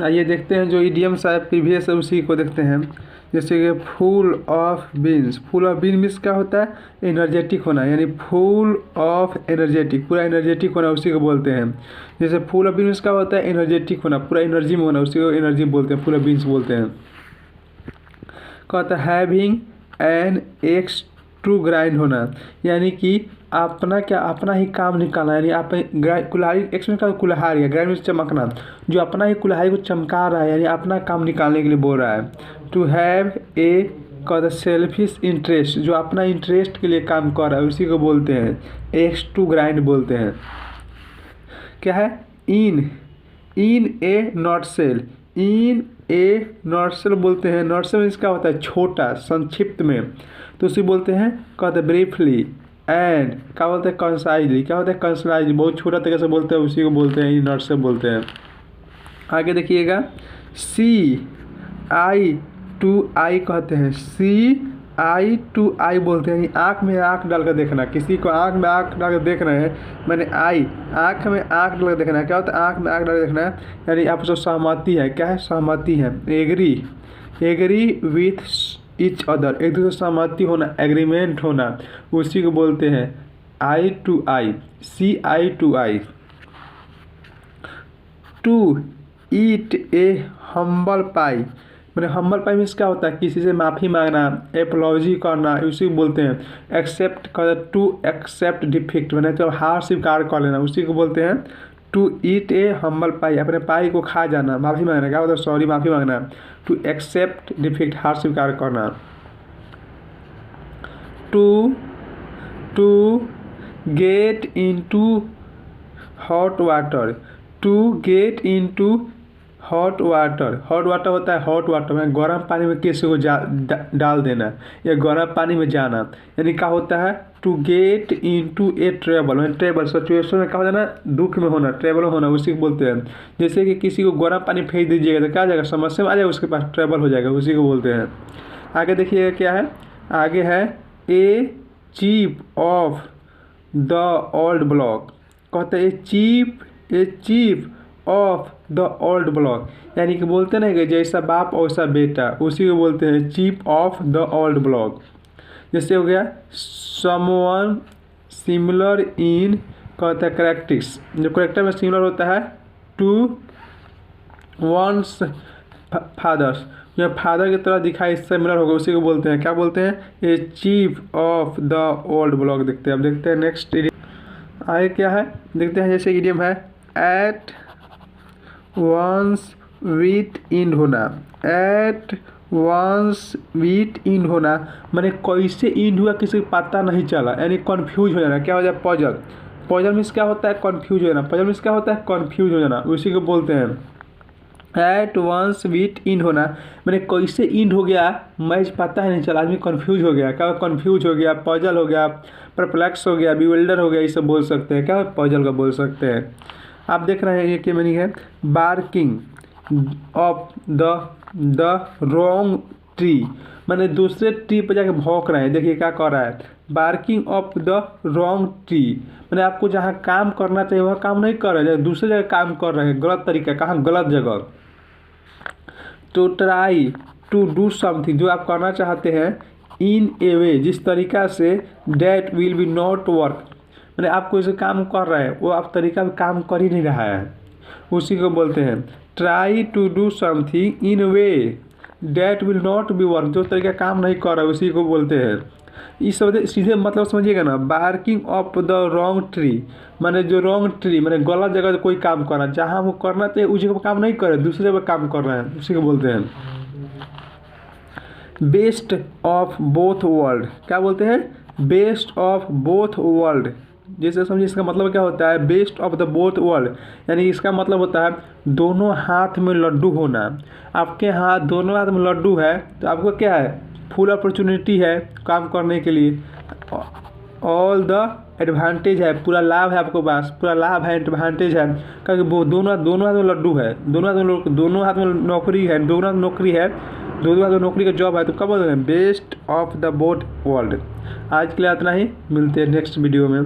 आइए देखते हैं जो इडियम्स है प्रीवियस है उसी को देखते हैं। जैसे कि full of beans, full of bean means क्या होता है, एनर्जेटिक होना, यानी फुल ऑफ एनर्जेटिक, पूरा एनर्जेटिक होना उसी को बोलते हैं। जैसे फुल ऑफ बीन मीन्स क्या होता है, एनर्जेटिक होना, पूरा एनर्जी में होना, उसी को एनर्जी बोलते हैं, फुल ऑफ बीन्स बोलते हैं। कहता है having an axe to grind होना, यानी कि अपना क्या, अपना ही काम निकालना, यानी आप कुल्हाड़ी, एक्स में क्या कुल्हाड़ी है, ग्राइंड में चमकना, जो अपना ही कुल्हाड़ी को चमका रहा है, यानी अपना काम निकालने के लिए बोल रहा है। टू हैव ए कहता सेल्फिश इंटरेस्ट, जो अपना इंटरेस्ट के लिए काम कर रहा है उसी को बोलते हैं एक्स टू ग्राइंड बोलते हैं। क्या है, in a nutshell, in a nutshell बोलते हैं। नॉट सेल इसका होता है छोटा, संक्षिप्त में, तो उसी बोलते हैं कहते हैं ब्रीफली। एंड क्या बोलते हैं, कंसाइजली, क्या होता है कंसाइजली, बहुत छोटा तरीके से बोलते हैं उसी को बोलते हैं नॉट सेल बोलते हैं। आगे देखिएगा, सी आई टू आई कहते हैं, सी आई टू आई बोलते हैं, यानी आँख में आँख डाल कर देखना, किसी को आँख में आँख डाल कर देख रहे हैं, मैंने आई आँख में आँख डाल कर देखना है। क्या होता है, आँख में आँख डाल कर देखना है, यानी आप जो सहमति है, क्या है सहमति है, एग्री विथ ईच अदर, एक दूसरे से सहमति होना, एग्रीमेंट होना, उसी को बोलते हैं eye to eye, see eye to eye. To eat a humble pie, मैंने हम्बल पाई मीन्स क्या होता है, किसी से माफ़ी मांगना, एपोलॉजी करना, उसी को बोलते हैं एक्सेप्ट कर, टू एक्सेप्ट डिफीट, मैंने तो हार स्वीकार कर लेना, उसी को बोलते हैं टू ईट ए हम्बल पाई, अपने पाई को खा जाना, माफ़ी मांगना, क्या होता है सॉरी माफ़ी मांगना। टू एक्सेप्ट डिफीट, हार स्वीकार करना। To get into hot water, to get into hot water, hot water होता है हॉट वाटर में गर्म पानी में किसी को डाल देना या गर्म पानी में जाना, यानी क्या होता है to get into a trouble, में ट्रेबल सिचुएशन में क्या हो जाना, दुख में होना, ट्रेबल होना, उसी को बोलते हैं। जैसे कि किसी को गर्म पानी फेंक दीजिएगा तो क्या हो जाएगा, समस्या में आ जाएगा, उसके पास ट्रेबल हो जाएगा, उसी को बोलते हैं। आगे देखिएगा क्या है, आगे है a chief of the old block, कहते हैं a chief of the old block, यानी कि बोलते ना कि जैसा बाप वैसा बेटा, उसी को बोलते हैं chief of the old block. जैसे हो गया समवन सिमिलर इन, कहता है करेक्टिक्स, जो करेक्टर में सिमिलर होता है टू वंस फादर्स, जो फादर की तरह दिखाई सिमिलर होगा, उसी को बोलते हैं क्या बोलते हैं, a chief of the old block. देखते हैं, अब देखते हैं नेक्स्ट इडियम आगे क्या है, देखते हैं। जैसे इडियम है एट वंस विथ इंड होना, एट वंस विथ इंड होना, मैंने कैसे इंड हुआ किसी को पता नहीं चला, यानी कन्फ्यूज हो जाना, क्या हो जाए पजल, पजल मीन्स क्या होता है कन्फ्यूज हो जाना, पजल मीन्स क्या होता है कन्फ्यूज हो जाना, उसी को बोलते हैं एट वंस विथ इंड होना, मैंने कैसे इंड हो गया मैच पता ही नहीं चला, आदमी कन्फ्यूज हो गया, क्या कन्फ्यूज हो गया, पजल हो गया, परप्लेक्स हो गया, बिविल्डर हो गया, ये सब बोल सकते हैं, क्या पजल का बोल सकते हैं। आप देख रहे हैं ये क्या मीनिंग है, barking of the wrong tree, मैंने दूसरे ट्री पर जाके भौंक रहे हैं, देखिए क्या कर रहा है, barking of the wrong tree, मैंने आपको जहाँ काम करना चाहिए वहाँ काम नहीं कर रहे हैं, दूसरे जगह काम कर रहे हैं, गलत तरीका, कहाँ गलत जगह। To try to do something, जो आप करना चाहते हैं, इन ए वे, जिस तरीका say that will be not work, मैंने आप कोई से काम कर रहे हैं वो आप तरीका भी काम कर ही नहीं रहा है, उसी को बोलते हैं try to do something in way that will not be work, जो तरीका काम नहीं कर रहा है उसी को बोलते हैं। इस सीधे मतलब समझिएगा ना, barking of the wrong tree, मैंने जो रॉन्ग ट्री, मैंने गलत जगह कोई काम करना, जहाँ वो करना चाहिए उस जगह काम नहीं कर रहे, दूसरी जगह काम कर रहे हैं, उसी को बोलते हैं। बेस्ट ऑफ बोथ वर्ल्ड, क्या बोलते हैं, बेस्ट ऑफ बोथ वर्ल्ड, जैसे समझिए इसका मतलब क्या होता है, best of the both world, यानी इसका मतलब होता है दोनों हाथ में लड्डू होना, आपके हाथ दोनों हाथ में लड्डू है तो आपको क्या है, फुल अपॉर्चुनिटी है काम करने के लिए, ऑल द एडवांटेज है, पूरा लाभ है आपको पास, पूरा लाभ है, एडवांटेज है, क्योंकि वो दोनों हाथ में लड्डू है, दोनों हाथ में नौकरी है, दोनों हाथ नौकरी है, दोनों हाथ में नौकरी का जॉब है, तो कब बोलते हैं best of the both world. आज के लिए इतना ही, मिलते हैं नेक्स्ट वीडियो में।